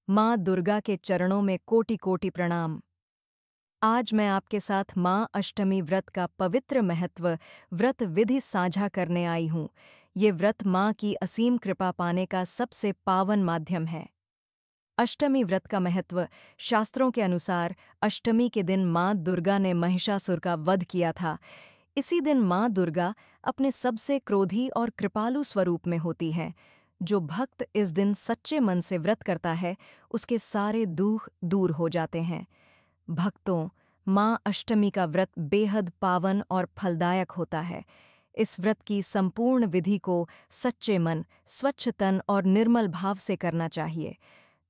माँ दुर्गा के चरणों में कोटि कोटि प्रणाम। आज मैं आपके साथ माँ अष्टमी व्रत का पवित्र महत्व व्रत विधि साझा करने आई हूँ। ये व्रत माँ की असीम कृपा पाने का सबसे पावन माध्यम है। अष्टमी व्रत का महत्व। शास्त्रों के अनुसार अष्टमी के दिन माँ दुर्गा ने महिषासुर का वध किया था। इसी दिन माँ दुर्गा अपने सबसे क्रोधी और कृपालु स्वरूप में होती हैं। जो भक्त इस दिन सच्चे मन से व्रत करता है, उसके सारे दुख दूर हो जाते हैं। भक्तों, माँ अष्टमी का व्रत बेहद पावन और फलदायक होता है। इस व्रत की संपूर्ण विधि को सच्चे मन, स्वच्छ तन और निर्मल भाव से करना चाहिए।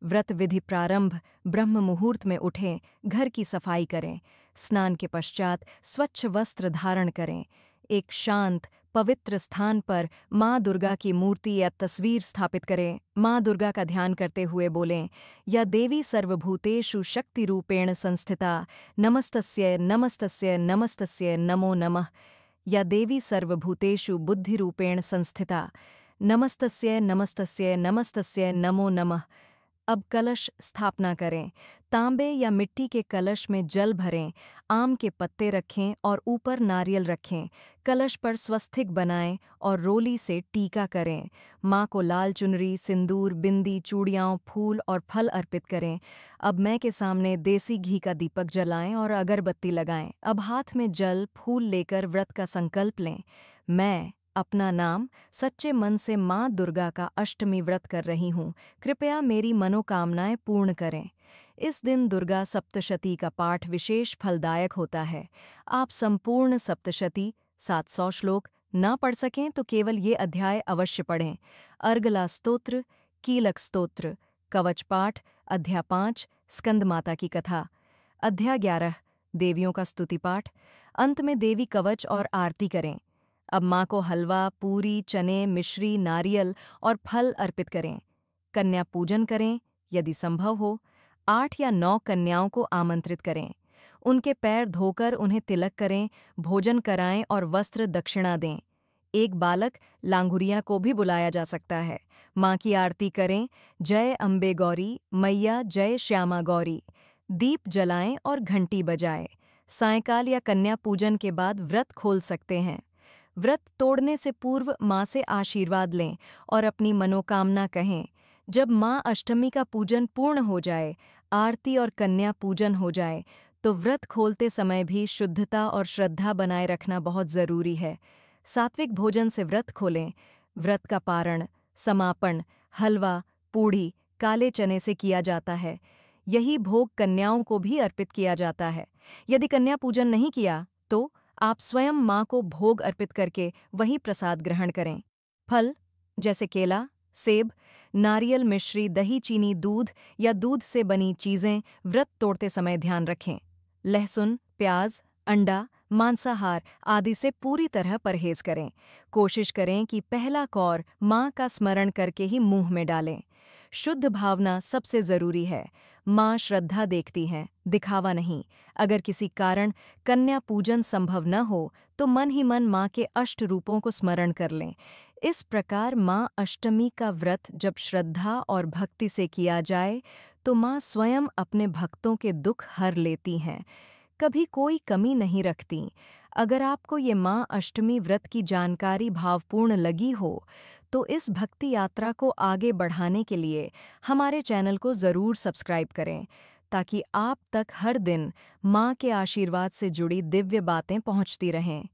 व्रत विधि प्रारंभ ब्रह्म मुहूर्त में उठें, घर की सफाई करें, स्नान के पश्चात स्वच्छ वस्त्र धारण करें। एक शांत, पवित्र स्थान पर माँ दुर्गा की मूर्ति या तस्वीर स्थापित करें। माँ दुर्गा का ध्यान करते हुए बोलें, या देवी सर्वभूतेषु शक्तिरूपेण संस्थिता, नमस्तस्यै नमस्तस्यै नमस्तस्यै नमो नमः। या देवी सर्वभूतेषु बुद्धिरूपेण संस्थिता, नमस्तस्यै नमस्तस्यै नमस्तस्यै नमो नमः। अब कलश स्थापना करें। तांबे या मिट्टी के कलश में जल भरें, आम के पत्ते रखें और ऊपर नारियल रखें। कलश पर स्वस्तिक बनाएं और रोली से टीका करें। माँ को लाल चुनरी, सिंदूर, बिंदी, चूड़ियाँ, फूल और फल अर्पित करें। अब मैं के सामने देसी घी का दीपक जलाएं और अगरबत्ती लगाएं। अब हाथ में जल, फूल लेकर व्रत का संकल्प लें। मैं अपना नाम सच्चे मन से माँ दुर्गा का अष्टमी व्रत कर रही हूँ। कृपया मेरी मनोकामनाएं पूर्ण करें। इस दिन दुर्गा सप्तशती का पाठ विशेष फलदायक होता है। आप संपूर्ण सप्तशती 700 श्लोक ना पढ़ सकें तो केवल ये अध्याय अवश्य पढ़ें। अर्गला स्तोत्र, कीलक स्तोत्र, कवच पाठ, अध्याय 5, स्कंद माता की कथा, अध्याय 11, देवियों का स्तुति पाठ। अंत में देवी कवच और आरती करें। अब माँ को हलवा, पूरी, चने, मिश्री, नारियल और फल अर्पित करें। कन्या पूजन करें, यदि संभव हो। 8 या 9 कन्याओं को आमंत्रित करें। उनके पैर धोकर उन्हें तिलक करें, भोजन कराएं और वस्त्र दक्षिणा दें। एक बालक लांगुरिया को भी बुलाया जा सकता है। माँ की आरती करें। जय अम्बे गौरी, मैया जय श्यामा गौरी। दीप जलाएं और घंटी बजाएं। सायंकाल या कन्या पूजन के बाद व्रत खोल सकते हैं। व्रत तोड़ने से पूर्व माँ से आशीर्वाद लें और अपनी मनोकामना कहें। जब माँ अष्टमी का पूजन पूर्ण हो जाए, आरती और कन्या पूजन हो जाए, तो व्रत खोलते समय भी शुद्धता और श्रद्धा बनाए रखना बहुत जरूरी है। सात्विक भोजन से व्रत खोलें। व्रत का पारण, समापन, हलवा, पूड़ी, काले चने से किया जाता है। यही भोग कन्याओं को भी अर्पित किया जाता है। यदि कन्या पूजन नहीं किया तो आप स्वयं माँ को भोग अर्पित करके वही प्रसाद ग्रहण करें। फल जैसे केला, सेब, नारियल, मिश्री, दही, चीनी, दूध या दूध से बनी चीज़ें व्रत तोड़ते समय ध्यान रखें। लहसुन, प्याज, अंडा, मांसाहार आदि से पूरी तरह परहेज करें। कोशिश करें कि पहला कौर माँ का स्मरण करके ही मुंह में डालें। शुद्ध भावना सबसे जरूरी है। माँ श्रद्धा देखती हैं, दिखावा नहीं। अगर किसी कारण कन्या पूजन संभव न हो तो मन ही मन माँ के अष्ट रूपों को स्मरण कर लें। इस प्रकार माँ अष्टमी का व्रत जब श्रद्धा और भक्ति से किया जाए तो माँ स्वयं अपने भक्तों के दुख हर लेती हैं, कभी कोई कमी नहीं रखती। अगर आपको ये माँ अष्टमी व्रत की जानकारी भावपूर्ण लगी हो तो इस भक्ति यात्रा को आगे बढ़ाने के लिए हमारे चैनल को ज़रूर सब्सक्राइब करें, ताकि आप तक हर दिन माँ के आशीर्वाद से जुड़ी दिव्य बातें पहुँचती रहें।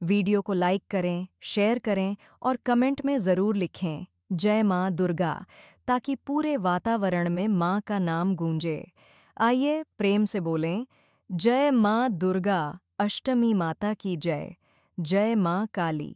वीडियो को लाइक करें, शेयर करें और कमेंट में ज़रूर लिखें जय माँ दुर्गा, ताकि पूरे वातावरण में माँ का नाम गूंजे। आइए प्रेम से बोलें, जय माँ दुर्गा, अष्टमी माता की जय। जय माँ काली।